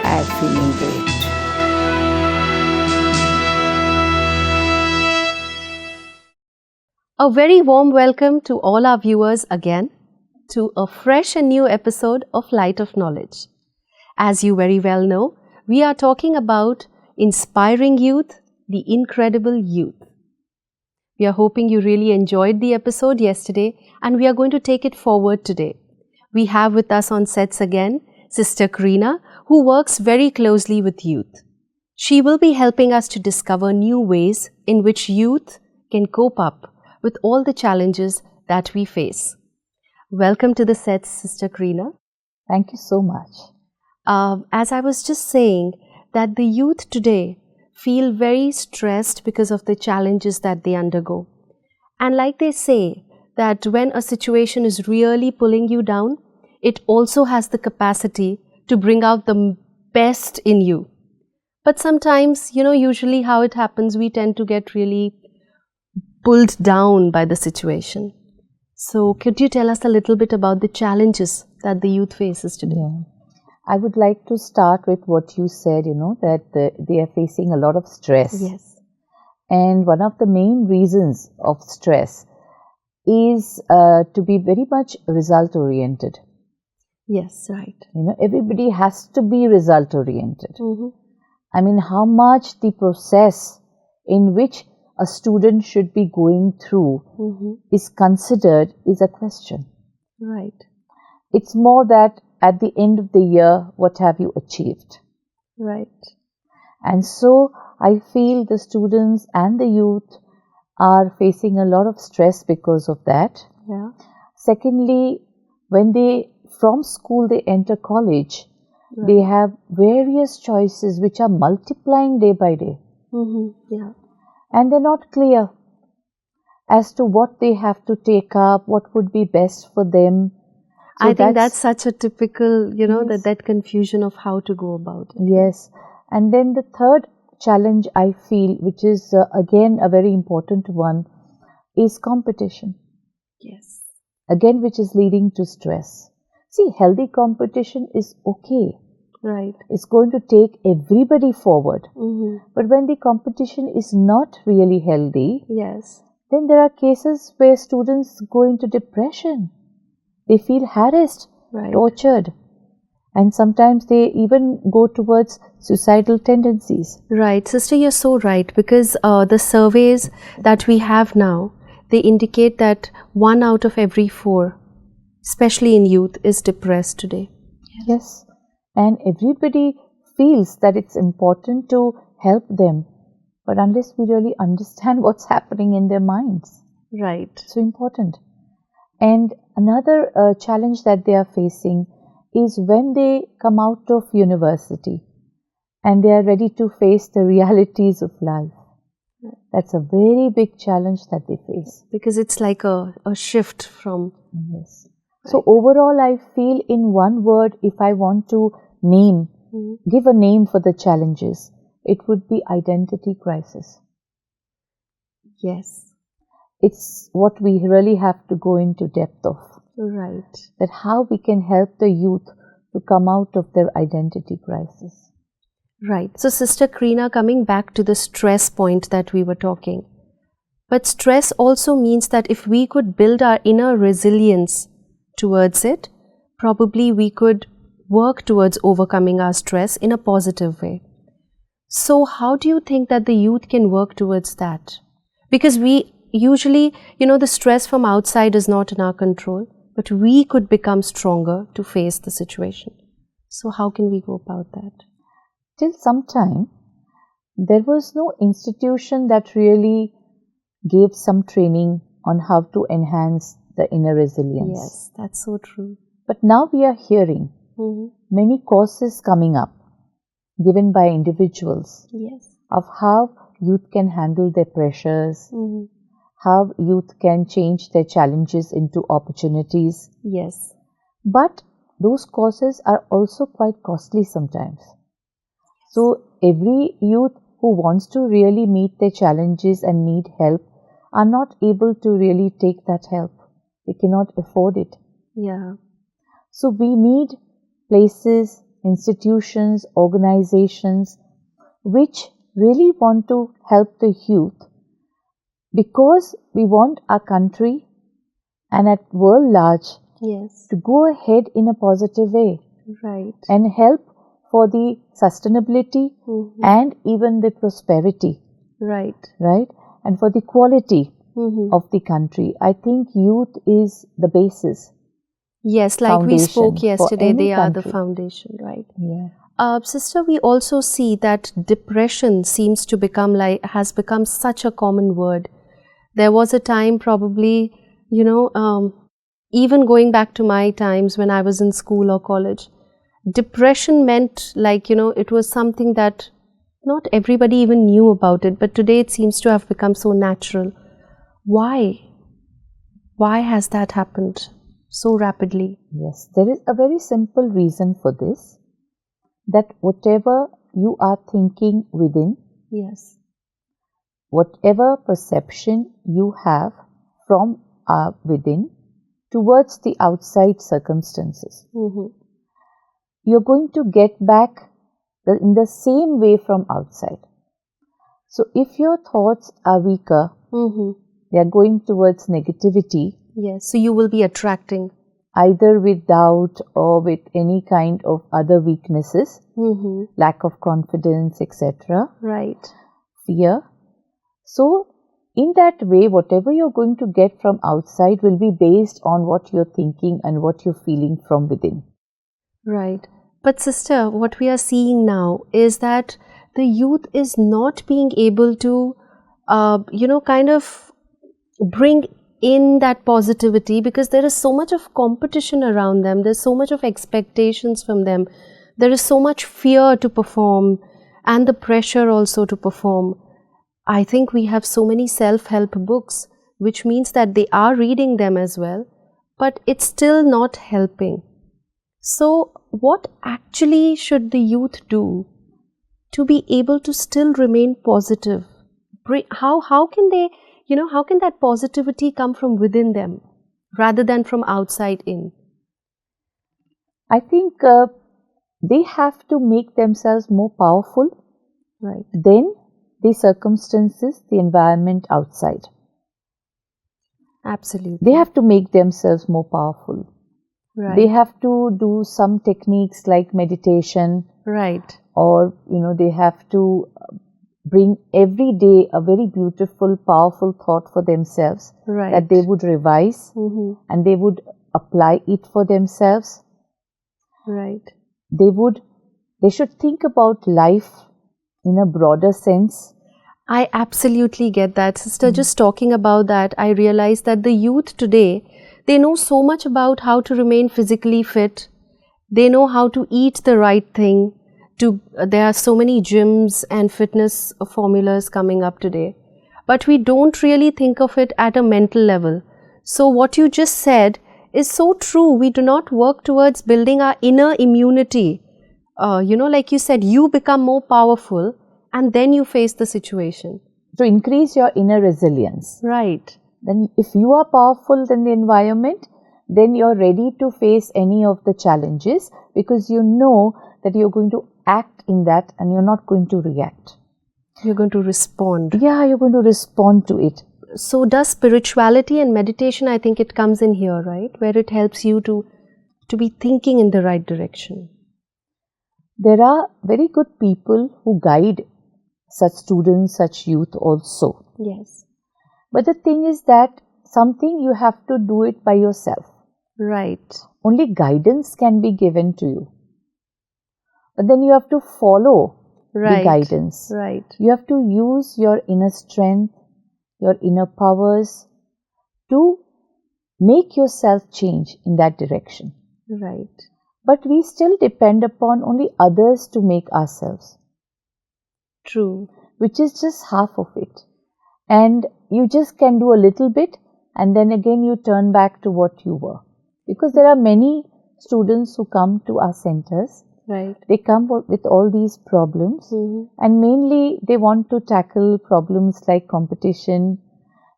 tired feeling great. A very warm welcome to all our viewers again to a fresh and new episode of Light of Knowledge. As you very well know, we are talking about inspiring youth, the incredible youth. We are hoping you really enjoyed the episode yesterday and we are going to take it forward today. We have with us on sets again Sister Karina, who works very closely with youth. She will be helping us to discover new ways in which youth can cope up with all the challenges that we face. Welcome to the sets, Sister Karina. Thank you so much. As I was just saying, that the youth today feel very stressed because of the challenges that they undergo. And like they say, that when a situation is really pulling you down, it also has the capacity to bring out the best in you. But sometimes, usually how it happens, we tend to get really pulled down by the situation. So could you tell us a little bit about the challenges that the youth faces today? Yeah. I would like to start with what you said, that they are facing a lot of stress. Yes. And one of the main reasons of stress is to be very much result oriented. Yes, right. Everybody has to be result oriented. Mm-hmm. I mean, how much the process in which a student should be going through is considered is a question. Right. It's more that at the end of the year, what have you achieved? Right. And so I feel the students and the youth are facing a lot of stress because of that. Yeah. Secondly, when from school they enter college, they have various choices which are multiplying day by day. Yeah. And they're not clear as to what they have to take up, what would be best for them. So I think that's such a typical, that confusion of how to go about it. Yes. And then the third challenge I feel, which is again a very important one, is competition. Yes. Again, which is leading to stress. See, healthy competition is okay. Right. It's going to take everybody forward. But when the competition is not really healthy, yes, then there are cases where students go into depression. They feel harassed, tortured, and sometimes they even go towards suicidal tendencies. Right. Sister, you're so right, because the surveys that we have now, they indicate that 1 out of every 4, especially in youth, is depressed today. Yes. And everybody feels that it's important to help them. But unless we really understand what's happening in their minds. Right. So important. And another challenge that they are facing is when they come out of university and they are ready to face the realities of life. That's a very big challenge that they face. Because it's like a shift from... Yes. So overall, I feel in one word, if I want to give a name for the challenges, it would be identity crisis. Yes. It's what we really have to go into depth of. Right. That how we can help the youth to come out of their identity crisis. Right. So Sister Karina, coming back to the stress point that we were talking. But stress also means that if we could build our inner resilience towards it, probably we could work towards overcoming our stress in a positive way. So how do you think that the youth can work towards that? Because we usually, the stress from outside is not in our control, but we could become stronger to face the situation. So how can we go about that? Till some time, there was no institution that really gave some training on how to enhance the inner resilience. Yes, that's so true. But now we are hearing many courses coming up, given by individuals, of how youth can handle their pressures, how youth can change their challenges into opportunities. Yes. But those courses are also quite costly sometimes. So every youth who wants to really meet their challenges and need help are not able to really take that help. They cannot afford it. Yeah. So we need places institutions, organizations which really want to help the youth, because we want our country and at world large Yes. to go ahead in a positive way Right. and help for the sustainability and even the prosperity, Right. right? And for the quality Mm-hmm. of the country. I think youth is the basis. Yes, like we Foundation spoke for yesterday, any they are the country. foundation, right? Yeah. Sister, we also see that depression seems to has become such a common word. There was a time probably, even going back to my times when I was in school or college, depression meant it was something that not everybody even knew about it, but today it seems to have become so natural. Why? Why has that happened so rapidly? Yes, there is a very simple reason for this, that whatever you are thinking within, Yes. whatever perception you have from within towards the outside circumstances, you're going to get back in the same way from outside. So if your thoughts are weaker, they are going towards negativity. Yes, so you will be attracting. Either with doubt or with any kind of other weaknesses, lack of confidence, etc. Right. Fear. So in that way, whatever you're going to get from outside will be based on what you're thinking and what you're feeling from within. Right. But sister, what we are seeing now is that the youth is not being able to, kind of bring in that positivity, because there is so much of competition around them. There's so much of expectations from them. There is so much fear to perform and the pressure also to perform. I think we have so many self-help books, which means that they are reading them as well, but it's still not helping. So what actually should the youth do to be able to still remain positive? How can they, how can that positivity come from within them rather than from outside in? I think they have to make themselves more powerful than the circumstances, the environment outside. Absolutely. They have to make themselves more powerful. Right. They have to do some techniques like meditation. Right. Or, they have to bring every day a very beautiful, powerful thought for themselves. Right. That they would revise and they would apply it for themselves. Right. They should think about life in a broader sense. I absolutely get that, sister. Just talking about that, I realized that the youth today, they know so much about how to remain physically fit. They know how to eat the right thing. There are so many gyms and fitness formulas coming up today, but we don't really think of it at a mental level. So what you just said is so true. We do not work towards building our inner immunity. Like you said, you become more powerful and then you face the situation. To increase your inner resilience. Right. Then if you are powerful in the environment, then you're ready to face any of the challenges, because you know that you're going to act in that and you're not going to react. You're going to respond. Yeah, you're going to respond to it. So does spirituality and meditation, I think it comes in here, right? Where it helps you to be thinking in the right direction. There are very good people who guide such students, such youth also. Yes. But the thing is that something you have to do it by yourself. Right. Only guidance can be given to you. But then you have to follow the guidance. Right. You have to use your inner strength, your inner powers to make yourself change in that direction. Right. But we still depend upon only others to make ourselves. True. Which is just half of it. And you just can do a little bit and then again you turn back to what you were. Because there are many students who come to our centers. Right. They come with all these problems and mainly they want to tackle problems like competition,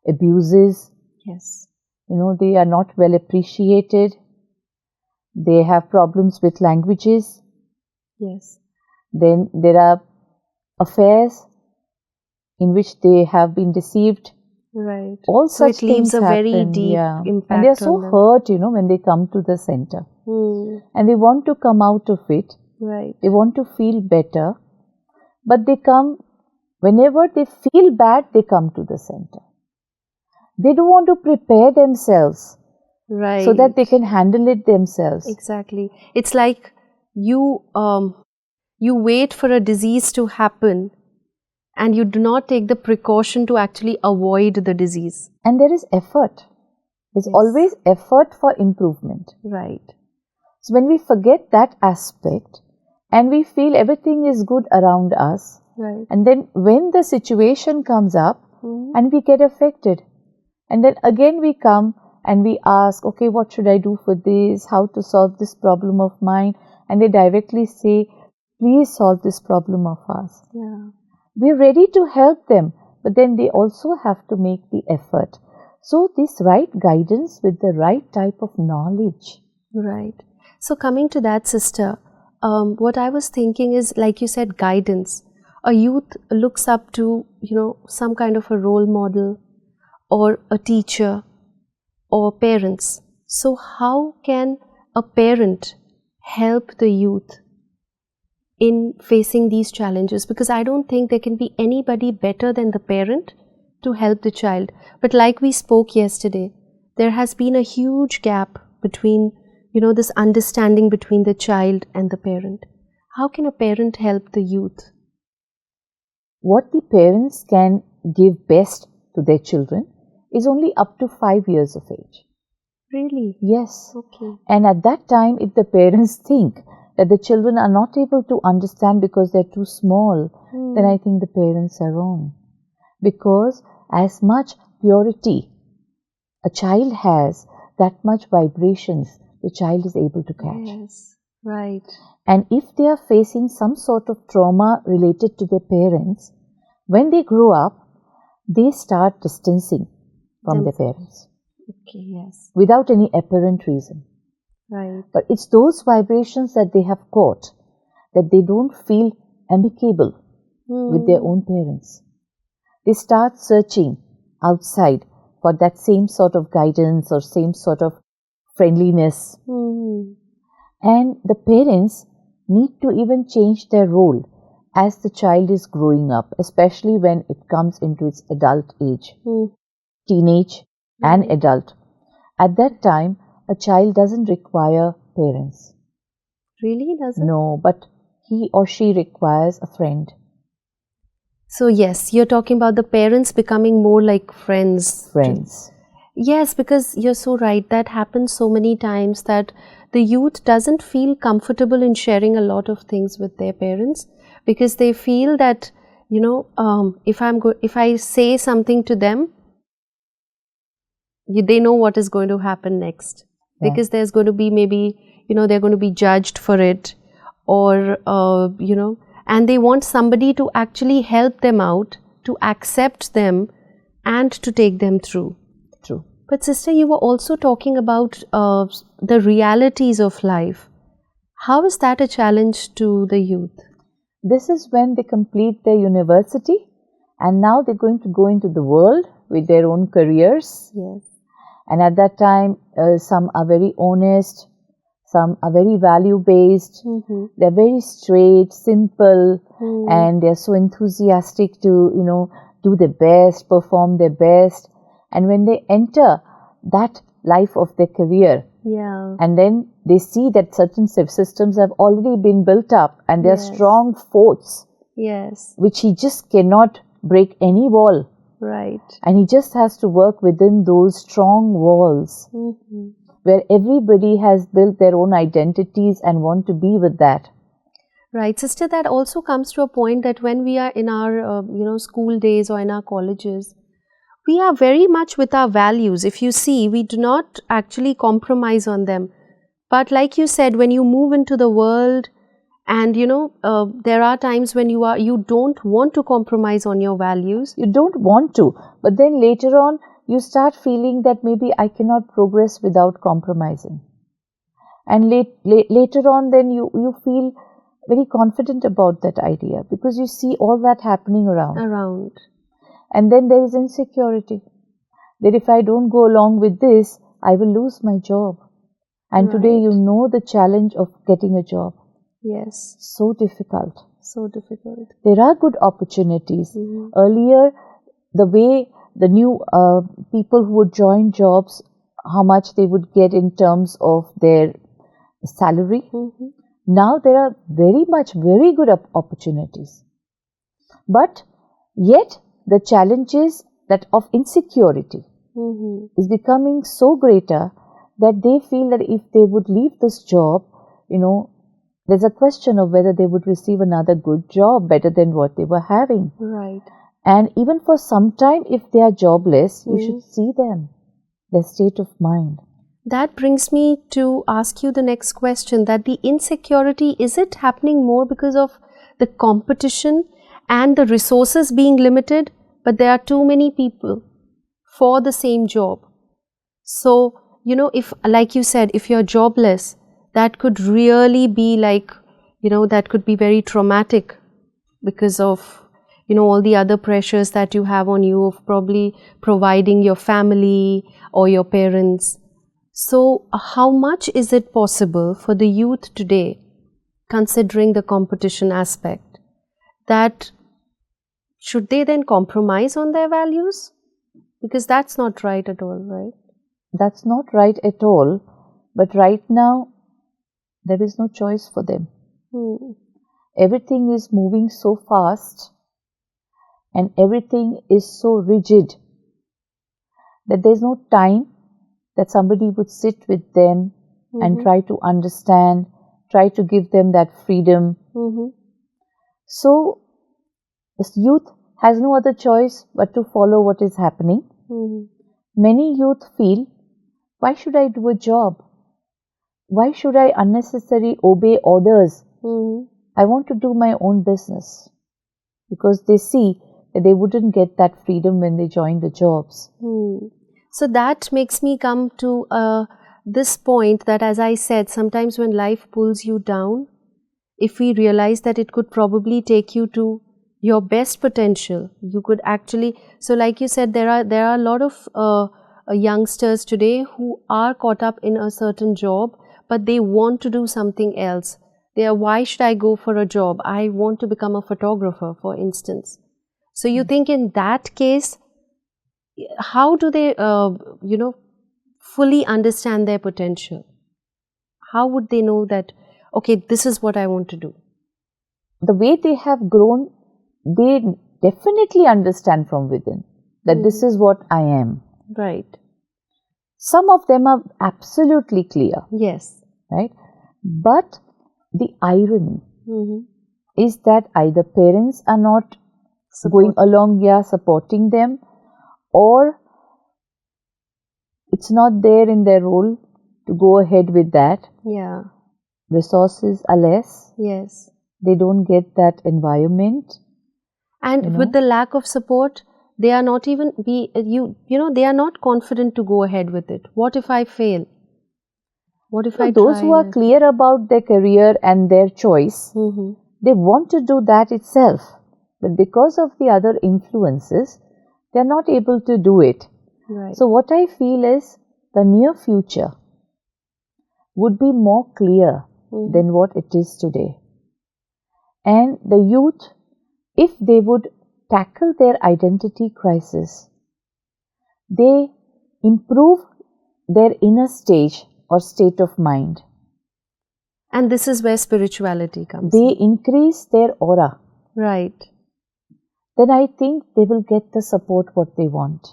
abuses. Yes. They are not well appreciated. They have problems with languages. Yes. Then there are affairs in which they have been deceived. Right. All So such it leaves things a very happen, deep yeah. impact And they are so on them. hurt, when they come to the center. And they want to come out of it. Right. They want to feel better. But they come, whenever they feel bad, they come to the center. They don't want to prepare themselves Right. so that they can handle it themselves. Exactly. It's like you wait for a disease to happen and you do not take the precaution to actually avoid the disease. And there is effort. There's Yes. always effort for improvement. Right. So when we forget that aspect and we feel everything is good around us, Right. and then when the situation comes up and we get affected, and then again we come and we ask, okay, what should I do for this? How to solve this problem of mine? And they directly say, please solve this problem of ours. Yeah. We're ready to help them, but then they also have to make the effort. So this right guidance with the right type of knowledge. Right. So coming to that, sister, what I was thinking is, like you said, guidance. A youth looks up to, some kind of a role model or a teacher or parents. So how can a parent help the youth in facing these challenges? Because I don't think there can be anybody better than the parent to help the child. But like we spoke yesterday, there has been a huge gap between, this understanding between the child and the parent. How can a parent help the youth? What the parents can give best to their children is only up to 5 years of age. Really? Yes. Okay. And at that time, if the parents think that the children are not able to understand because they're too small, then I think the parents are wrong. Because as much purity a child has, that much vibrations the child is able to catch. Yes, right. And if they are facing some sort of trauma related to their parents, when they grow up, they start distancing from their parents. Okay, yes. Without any apparent reason. Right. But it's those vibrations that they have caught that they don't feel amicable with their own parents. They start searching outside for that same sort of guidance or same sort of friendliness. And the parents need to even change their role as the child is growing up, especially when it comes into its adult age, teenage and adult. At that time, a child doesn't require parents. Really, doesn't? No, but he or she requires a friend. So yes, you're talking about the parents becoming more like friends. Friends. Yes, because you're so right. That happens so many times that the youth doesn't feel comfortable in sharing a lot of things with their parents because they feel that, if I say something to them, they know what is going to happen next. Yeah. Because there's going to be maybe, they're going to be judged for it or, and they want somebody to actually help them out, to accept them and to take them through. True. But sister, you were also talking about the realities of life. How is that a challenge to the youth? This is when they complete their university and now they're going to go into the world with their own careers. Yes. And at that time, some are very honest, some are very value-based, they're very straight, simple, and they're so enthusiastic to, do their best, perform their best. And when they enter that life of their career, and then they see that certain systems have already been built up and they're strong forts, which he just cannot break any wall. Right. And he just has to work within those strong walls where everybody has built their own identities and want to be with that. Right. Sister, that also comes to a point that when we are in our, school days or in our colleges, we are very much with our values. If you see, we do not actually compromise on them. But like you said, when you move into the world and, there are times when you don't want to compromise on your values. You don't want to, but then later on, you start feeling that maybe I cannot progress without compromising. And later on, then you feel very confident about that idea because you see all that happening around. And then there is insecurity that if I don't go along with this, I will lose my job. And today you know the challenge of getting a job. Yes. So difficult. So difficult. There are good opportunities. Earlier, the way the new people who would join jobs, how much they would get in terms of their salary. Now there are very good opportunities. But yet the challenges that of insecurity is becoming so greater that they feel that if they would leave this job, there's a question of whether they would receive another good job better than what they were having. Right. And even for some time, if they are jobless, you should see them, their state of mind. That brings me to ask you the next question, that the insecurity, is it happening more because of the competition and the resources being limited, but there are too many people for the same job? So, if, like you said, if you're jobless, that could really be that could be very traumatic because of, all the other pressures that you have on you of probably providing your family or your parents. So, how much is it possible for the youth today, considering the competition aspect, that should they then compromise on their values? Because that's not right at all, right? That's not right at all. But right now, there is no choice for them. Everything is moving so fast and everything is so rigid that there's no time that somebody would sit with them and try to understand, try to give them that freedom. So, the youth has no other choice but to follow what is happening. Many youth feel, why should I do a job? Why should I unnecessarily obey orders? I want to do my own business. Because they see that they wouldn't get that freedom when they join the jobs. So that makes me come to this point that, as I said, sometimes when life pulls you down, if we realize that it could probably take you to your best potential, you could actually, so like you said, there are a lot of youngsters today who are caught up in a certain job, but they want to do something else. Why should I go for a job? I want to become a photographer, for instance. So you think in that case, how do they, fully understand their potential? How would they know that, okay, this is what I want to do? The way they have grown, they definitely understand from within that this is what I am. Right. Some of them are absolutely clear. Yes. Right? But the irony is that either parents are not going along, supporting them, or it's not there in their role to go ahead with that. Yeah. Resources are less. Yes. They don't get that environment. And with the lack of support, they are not even they are not confident to go ahead with it. What if I fail? What if I those who are clear about their career and their choice, they want to do that itself. But because of the other influences, they are not able to do it. Right. So what I feel is the near future would be more clear than what it is today. And the youth, if they would tackle their identity crisis, they improve their inner stage or state of mind. And this is where spirituality comes. They increase their aura. Right. Then I think they will get the support what they want.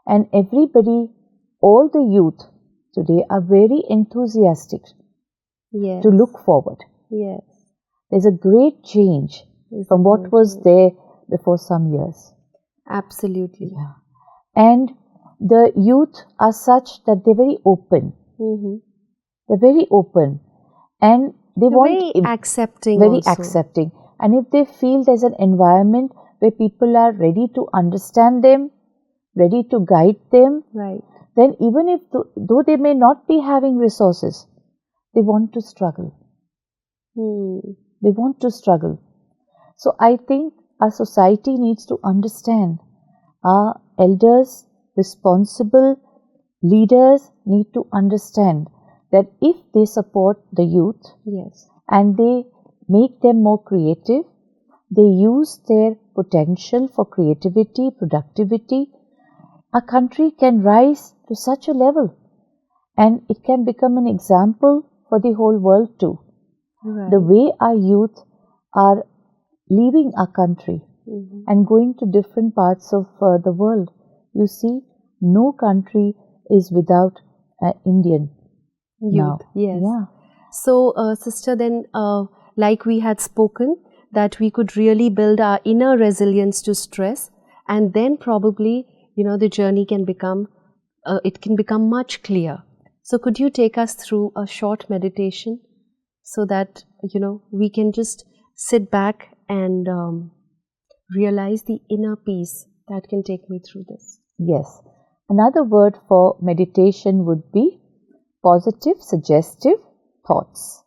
And everybody, all the youth today are very enthusiastic to look forward. Yes. There's a great change from what was there before some years. Absolutely. Yeah. And the youth are such that they're very open. They're very open. And they're very accepting. Very accepting. And if they feel there's an environment where people are ready to understand them, ready to guide them, right, then even if though they may not be having resources, they want to struggle. They want to struggle. So I think our society needs to understand, our elders, responsible leaders need to understand that if they support the youth, Yes. and they make them more creative, they use their potential for creativity, productivity, a country can rise to such a level, and it can become an example for the whole world too. Right. The way our youth are leaving our country and going to different parts of the world, you see, no country is without Indian Youth. now. Yes. Yeah. So, sister, then, like we had spoken, that we could really build our inner resilience to stress, and then probably, the journey can become, it can become much clearer. So, could you take us through a short meditation so that, we can just sit back and realize the inner peace that can take me through this? Yes. Another word for meditation would be positive, suggestive thoughts.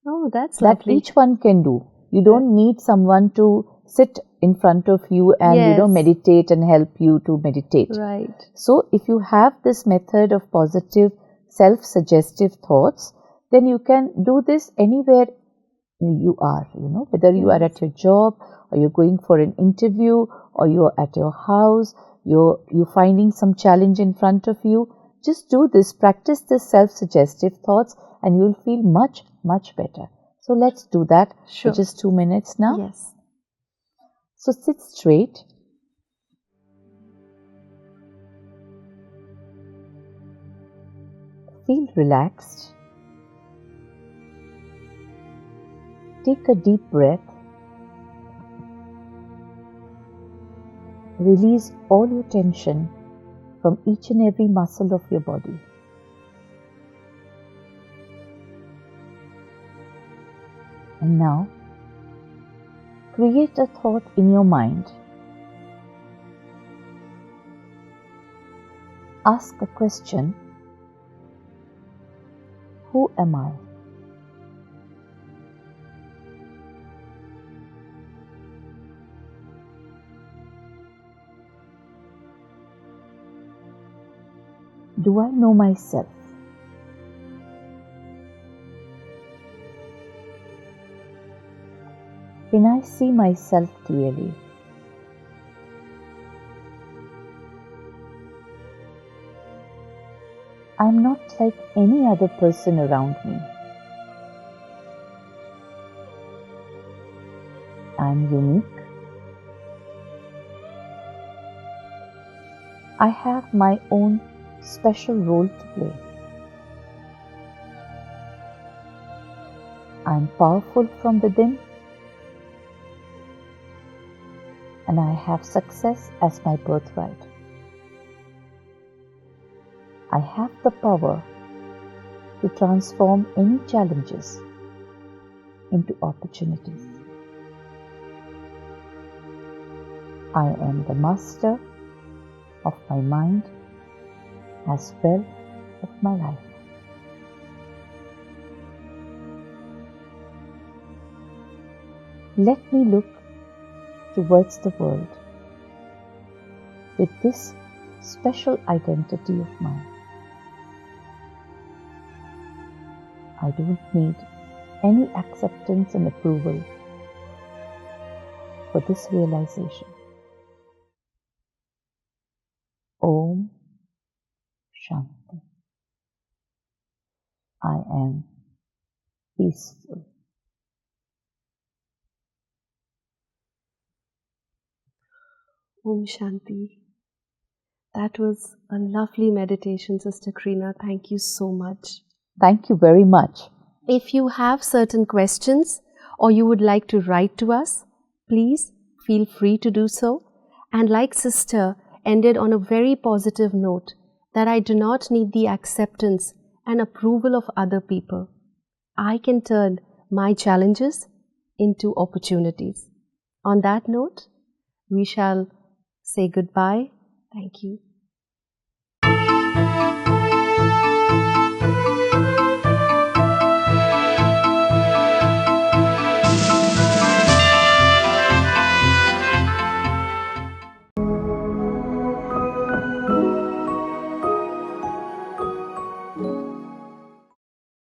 Oh, that's That lovely. each one can do. You don't need someone to sit in front of you and Yes. meditate and help you to meditate. Right. So if you have this method of positive self-suggestive thoughts, then you can do this anywhere you are, whether you are at your job, or you're going for an interview, or you're at your house, you're finding some challenge in front of you. Just do this, practice this self-suggestive thoughts, and you'll feel much, much better. So let's do that Sure. for just 2 minutes now. Yes. So sit straight. Feel relaxed. Take a deep breath. Release all your tension from each and every muscle of your body. And now, create a thought in your mind. Ask a question. Who am I? Do I know myself? Can I see myself clearly? I am not like any other person around me. I am unique. I have my own special role to play. I am powerful from within, and I have success as my birthright. I have the power to transform any challenges into opportunities. I am the master of my mind as well as my life. Let me look towards the world with this special identity of mine. I don't need any acceptance and approval for this realization. Om Shanti. I am peaceful. Om Shanti. That was a lovely meditation, Sister Krina. Thank you so much. Thank you very much. If you have certain questions or you would like to write to us, please feel free to do so. And like Sister ended on a very positive note, that I do not need the acceptance and approval of other people. I can turn my challenges into opportunities. On that note, we shall say goodbye. Thank you.